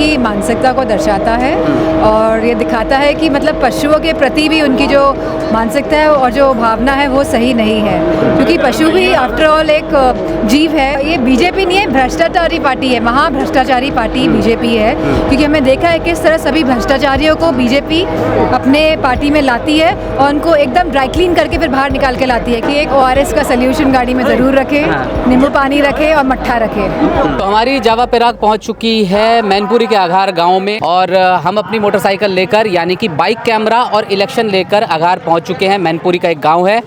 इनकी मानसिकता को दर्शाता है और ये दिखाता है कि मतलब पशुओं के प्रति भी उनकी जो मानसिकता है और जो भावना है वो सही नहीं है, क्योंकि पशु भी आफ्टर ऑल एक जीव है। ये बीजेपी नहीं है, भ्रष्टाचारी पार्टी है, महाभ्रष्टाचारी पार्टी बीजेपी है, क्योंकि हमने देखा है किस तरह सभी भ्रष्टाचारियों को बीजेपी अपने पार्टी में लाती है और उनको एकदम ड्राई क्लीन करके फिर बाहर निकाल के लाती है कि एक ORS का सोल्यूशन गाड़ी में ज़रूर रखे, नींबू पानी रखे और मट्ठा रखे। तो हमारी जावा पेराक पहुंच चुकी है मैनपुरी के आघार गांव में और हम अपनी मोटरसाइकिल लेकर यानी कि बाइक कैमरा और इलेक्शन लेकर आघार पहुंच चुके हैं। मैनपुरी का एक गांव है।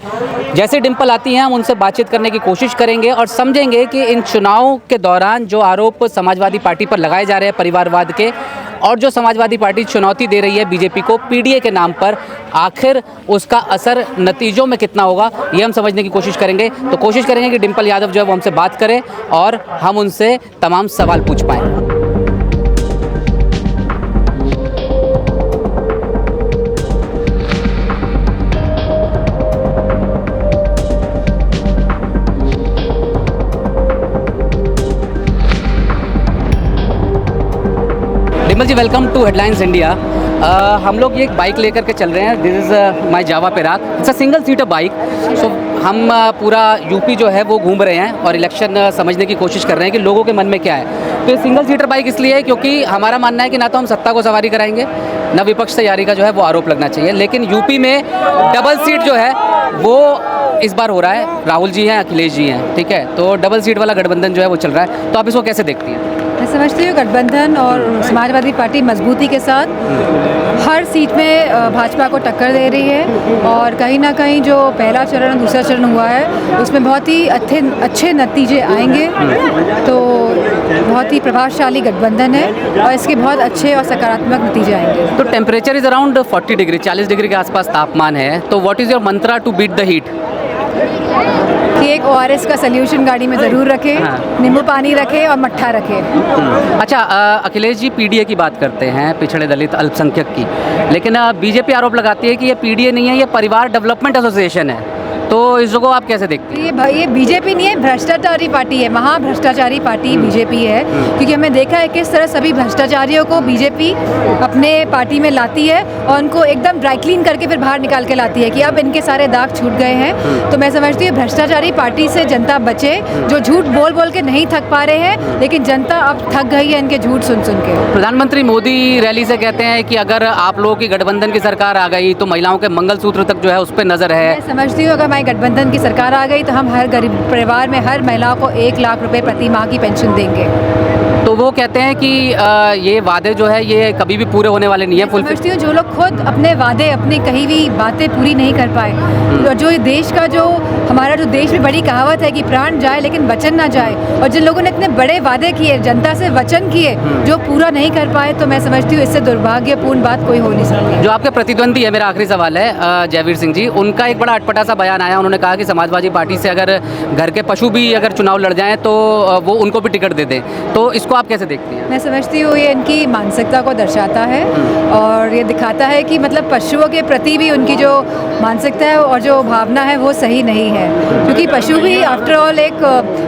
जैसे डिम्पल आती हैं हम उनसे बातचीत करने की कोशिश करेंगे और समझेंगे कि इन चुनाव के दौरान जो आरोप समाजवादी पार्टी पर लगाए जा रहे हैं परिवारवाद के, और जो समाजवादी पार्टी चुनौती दे रही है बीजेपी को PDA के नाम पर, आखिर उसका असर नतीजों में कितना होगा ये हम समझने की कोशिश करेंगे। तो कोशिश करेंगे कि डिम्पल यादव जो है वो हमसे बात करें और हम उनसे तमाम सवाल पूछ पाएँ। डिम्पल जी, वेलकम टू हेडलाइंस इंडिया। हम लोग ये एक बाइक लेकर के चल रहे हैं। This is my Jawa Perak, it's a single seater bike. So हम पूरा यूपी जो है वो घूम रहे हैं और इलेक्शन समझने की कोशिश कर रहे हैं कि लोगों के मन में क्या है। तो ये सिंगल सीटर बाइक इसलिए है क्योंकि हमारा मानना है कि ना तो हम सत्ता को सवारी कराएंगे, ना विपक्ष से यारी का जो है वो आरोप लगना चाहिए। लेकिन यूपी में डबल सीट जो है वो इस बार हो रहा है। राहुल जी हैं, अखिलेश जी हैं, ठीक है, तो डबल सीट वाला गठबंधन जो है वो चल रहा है। तो आप इसको कैसे देखती हैं? मैं समझती हूँ गठबंधन और समाजवादी पार्टी मजबूती के साथ हर सीट में भाजपा को टक्कर दे रही है और कहीं ना कहीं जो पहला चरण दूसरा चरण हुआ है उसमें बहुत ही अच्छे नतीजे आएंगे। तो बहुत ही प्रभावशाली गठबंधन है और इसके बहुत अच्छे और सकारात्मक नतीजे आएंगे। तो temperature is around 40 degree, 40 degree के आसपास तापमान है। तो what is your mantra to beat the heat? कि एक ORS का सोल्यूशन गाड़ी में ज़रूर रखे, नींबू पानी रखे और मट्ठा रखे। अच्छा, अखिलेश जी PDA की बात करते हैं, पिछड़े दलित अल्पसंख्यक की, लेकिन बीजेपी आरोप लगाती है कि ये PDA नहीं है, ये परिवार डेवलपमेंट एसोसिएशन है। तो इसको आप कैसे देखते हैं? ये बीजेपी नहीं है, भ्रष्टाचारी पार्टी है, महाभ्रष्टाचारी पार्टी बीजेपी है, क्योंकि हमने देखा है किस तरह सभी भ्रष्टाचारियों को बीजेपी अपने पार्टी में लाती है और उनको एकदम ड्राई क्लीन करके फिर बाहर निकाल के लाती है कि अब इनके सारे दाग छूट गए हैं। तो मैं समझती हूँ भ्रष्टाचारी पार्टी से जनता बचे, जो झूठ बोल बोल के नहीं थक पा रहे हैं, लेकिन जनता अब थक गई है इनके झूठ सुन सुन के। प्रधानमंत्री मोदी रैली से कहते हैं कि अगर आप लोगों की गठबंधन की सरकार आ गई तो महिलाओं के मंगलसूत्र तक जो है उस पर नजर है। मैं समझती हूँ अगर गठबंधन की सरकार आ गई तो हम हर गरीब परिवार में हर महिला को 1 लाख रुपए प्रति माह की पेंशन देंगे। तो वो कहते हैं कि ये वादे जो है ये कभी भी पूरे होने वाले नहीं है। मैं समझती हूँ जो लोग खुद अपने वादे, अपनी कही हुई बातें पूरी नहीं कर पाए, जो देश का जो हमारा जो देश में बड़ी कहावत है कि प्राण जाए लेकिन वचन ना जाए, और जिन लोगों ने इतने बड़े वादे किए, जनता से वचन किए, जो पूरा नहीं कर पाए, तो मैं समझती हूँ इससे दुर्भाग्यपूर्ण बात कोई हो नहीं सकती। जो आपके प्रतिद्वंदी है, मेरा आखिरी सवाल है, जयवीर सिंह जी, उनका एक बड़ा अटपटा सा बयान आया। उन्होंने कहा कि समाजवादी पार्टी से अगर घर के पशु भी अगर चुनाव लड़ जाएं तो वो उनको भी टिकट दे दें। तो इसको आप कैसे देखती हैं? मैं समझती हूँ ये इनकी मानसिकता को दर्शाता है और ये दिखाता है कि मतलब पशुओं के प्रति भी उनकी जो मानसिकता है और जो भावना है वो सही नहीं है, क्योंकि पशु भी आफ्टर ऑल एक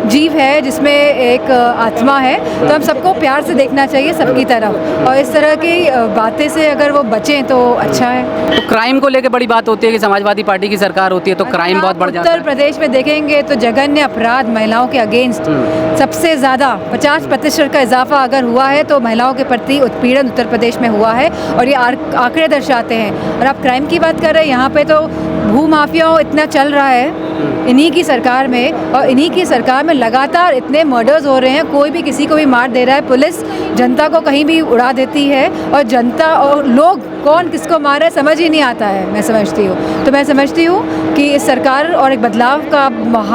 जीव है जिसमें एक आत्मा है। तो हम सबको प्यार से देखना चाहिए सबकी तरफ, और इस तरह की बातें से अगर वो बचें तो अच्छा है। तो क्राइम को लेकर बड़ी बात होती है कि समाजवादी पार्टी की सरकार होती है तो क्राइम बहुत बढ़ जाता है। उत्तर प्रदेश में देखेंगे तो जघन्य अपराध महिलाओं के अगेंस्ट सबसे ज़्यादा 50% का इजाफा अगर हुआ है तो महिलाओं के प्रति उत्पीड़न उत्तर प्रदेश में हुआ है, और ये आंकड़े दर्शाते हैं। और आप क्राइम की बात कर रहे हैं, यहाँ पे तो भू माफियाओं इतना चल रहा है इन्हीं की सरकार में, और इन्हीं की सरकार में लगातार इतने मर्डर्स हो रहे हैं, कोई भी किसी को भी मार दे रहा है, पुलिस जनता को कहीं भी उड़ा देती है, और जनता और लोग कौन किसको मार रहा है समझ ही नहीं आता है। मैं समझती हूँ, तो मैं समझती हूँ कि इस सरकार और एक बदलाव का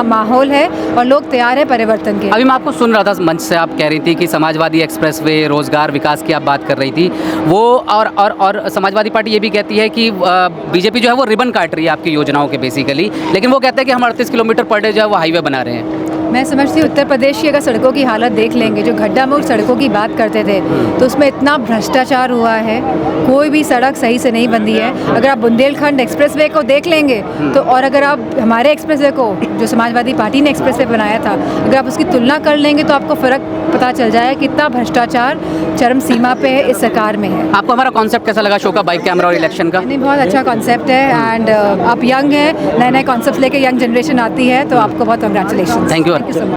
माहौल है और लोग तैयार है परिवर्तन के। अभी मैं आपको सुन रहा था मंच से, आप कह रही थी कि समाजवादी एक्सप्रेसवे, रोजगार विकास की आप बात कर रही थी वो, और समाजवादी पार्टी ये भी कहती है कि बीजेपी जो है वो रिबन काट रही है आपकी योजनाओं के बेसिकली, लेकिन वो कहते हैं कि हम 38 किलोमीटर पर डे जो है वो हाईवे बना रहे हैं। मैं समझती हूँ उत्तर प्रदेश की अगर सड़कों की हालत देख लेंगे, जो गड्ढा मुक्त सड़कों की बात करते थे, तो उसमें इतना भ्रष्टाचार हुआ है, कोई भी सड़क सही से नहीं बनी है। अगर आप बुंदेलखंड एक्सप्रेसवे को देख लेंगे तो, और अगर आप हमारे एक्सप्रेसवे को जो समाजवादी पार्टी ने एक्सप्रेसवे बनाया था, अगर आप उसकी तुलना कर लेंगे तो आपको फ़र्क पता चल जाए कितना भ्रष्टाचार चरम सीमा पे है इस सरकार में है। आपको हमारा कॉन्सेप्ट कैसा लगा शो का, बाइक कैमरा और इलेक्शन का? नहीं, बहुत अच्छा कॉन्सेप्ट है एंड आप यंग हैं, नए नए कॉन्सेप्ट लेके यंग जनरेशन आती है, तो आपको बहुत congratulation. Thank you. So much.